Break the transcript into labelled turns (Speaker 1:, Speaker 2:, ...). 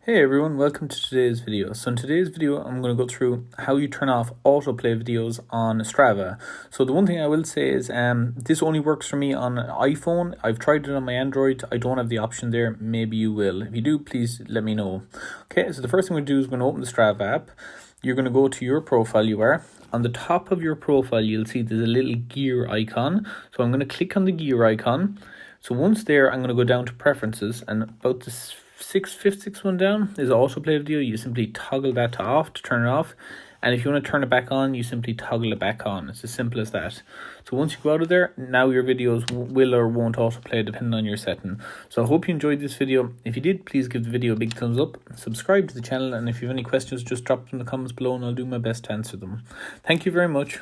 Speaker 1: Hey everyone, welcome to today's video. So in today's video, I'm going to go through how you turn off autoplay videos on Strava. So the one thing I will say is this only works for me on an iPhone. I've tried it on my Android. I don't have the option there. Maybe you will. If you do, please let me know. Okay, so the first thing we're going to do is we're going to open the Strava app. You're going to go to your profile you are. On the top of your profile, you'll see there's a little gear icon. So I'm going to click on the gear icon. So once there, I'm going to go down to preferences, and about this fifth one down is autoplay video. You simply toggle that to off to turn it off, and if you want to turn it back on, you simply toggle it back on. It's as simple as that. So once you go out of there, now your videos will or won't autoplay depending on your setting. So I hope you enjoyed this video. If you did, please give the video a big thumbs up, subscribe to the channel, and if you have any questions, just drop them in the comments below and I'll do my best to answer them. Thank you very much.